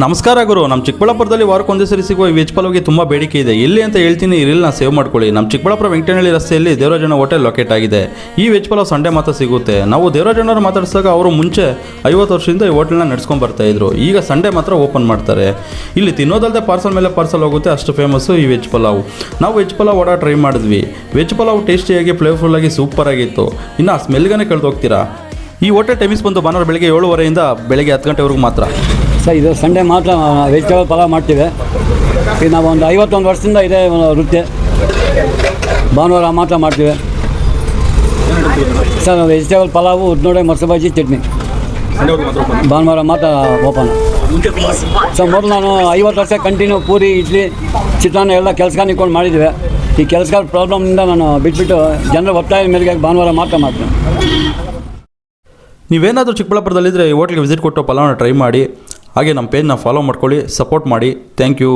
ನಮಸ್ಕಾರ ಗುರು. ನಮ್ಮ ಚಿಕ್ಕಬಳ್ಳಾಪುರದಲ್ಲಿ ವಾರಕ್ಕೊಂದೇ ಸರಿ ಸಿಗುವ ಈ ವೆಜ್ ಪಲಾವ್ಗೆ ತುಂಬ ಬೇಡಿಕೆ ಇದೆ. ಎಲ್ಲಿ ಅಂತ ಹೇಳ್ತೀನಿ, ಇರಲಿ ನಾನು ಸೇವ್ ಮಾಡ್ಕೊಳ್ಳಿ. ನಮ್ಮ ಚಿಕ್ಕಬಳ್ಳಾಪುರ ವೆಂಕಟನಹಳ್ಳಿ ರಸ್ತೆಯಲ್ಲಿ ದೇವರಾಜಣ್ಣ ಹೋಟೆಲ್ ಲೊಕೇಟ್ ಆಗಿದೆ. ಈ ವೆಜ್ ಪಲಾವ್ ಸಂಡೇ ಮಾತ್ರ ಸಿಗುತ್ತೆ. ನಾವು ದೇವರಾಜಣ್ಣವ್ರು ಮಾತಾಡಿಸಿದಾಗ ಅವರು ಮುಂಚೆ 50 ವರ್ಷದಿಂದ ಈ ಹೋಟೆಲ್ನ ನಡ್ಸ್ಕೊಂಡು ಬರ್ತಾಯಿದ್ರು. ಈಗ ಸಂಡೇ ಮಾತ್ರ ಓಪನ್ ಮಾಡ್ತಾರೆ. ಇಲ್ಲಿ ತಿನ್ನೋದಲ್ಲದೆ ಪಾರ್ಸಲ್ ಮೇಲೆ ಪಾರ್ಸಲ್ ಹೋಗುತ್ತೆ, ಅಷ್ಟು ಫೇಮಸ್ಸು ಈ ವೆಜ್ ಪಲಾವ್. ನಾವು ವೆಜ್ ಪಲಾವ್ ವಡ ಟ್ರೈ ಮಾಡಿದ್ವಿ. ವೆಜ್ ಪಲಾವ್ ಟೇಸ್ಟಿಯಾಗಿ ಫ್ಲೇವರ್ಫುಲ್ಲಾಗಿ ಸೂಪರಾಗಿತ್ತು. ಇನ್ನು ಆ ಸ್ಮೆಲ್ಗೇ ಕಳೆದು ಹೋಗ್ತೀರಾ. ಈ ಹೋಟೆಲ್ ಟೈಮಿಂಗ್ಸ್ ಬಂದು ಭಾನುವಾರ ಬೆಳಗ್ಗೆ 7:30 ಬೆಳಗ್ಗೆ 10 ಗಂಟೆವರೆಗೂ ಮಾತ್ರ. ಸರ್, ಇದು ಸಂಡೇ ಮಾತ್ರ ವೆಜಿಟೇಬಲ್ ಪಲಾವ್ ಮಾಡ್ತೀವಿ. ಈಗ ನಾವು ಒಂದು 51 ವರ್ಷದಿಂದ ಇದೆ ವೃತ್ತಿ. ಭಾನುವಾರ ಮಾತ್ರ ಮಾಡ್ತೀವಿ ಸರ್. ವೆಜಿಟೇಬಲ್ ಪಲಾವು, ಉದ್ನೋಡೆ, ಮೊಸರು ಬಜ್ಜಿ, ಚಟ್ನಿ. ಭಾನುವಾರ ಮಾತ್ರ ಓಪನ್. ಸರ್, ಮೊದಲು ನಾನು 50 ವರ್ಷ ಕಂಟಿನ್ಯೂ ಪೂರಿ, ಇಡ್ಲಿ, ಚಿತ್ರಾನ್ನ ಎಲ್ಲ ಕೆಲಸ ನಿಂತ್ಕೊಂಡು ಮಾಡಿದ್ವಿ. ಈ ಕೆಲಸಗಾರ ಪ್ರಾಬ್ಲಮ್ನಿಂದ ನಾನು ಬಿಟ್ಬಿಟ್ಟು ಜನರ ಒತ್ತಾಯ ಮೇರೆಗೆ ಭಾನುವಾರ ಮಾತ್ರ ಮಾಡ್ತೀನಿ. ನೀವೇನಾದರೂ ಚಿಕ್ಕಬಳ್ಳಾಪುರದಲ್ಲಿದ್ದರೆ ಈ ಹೋಟ್ಲಿಗೆ ವಿಸಿಟ್ ಕೊಟ್ಟು ಪಲಾವ್ನ ಟ್ರೈ ಮಾಡಿ. ಹಾಗೆ ನಮ್ಮ ಪೇಜ್ನ ಫಾಲೋ ಮಾಡ್ಕೊಳ್ಳಿ, ಸಪೋರ್ಟ್ ಮಾಡಿ. Thank you.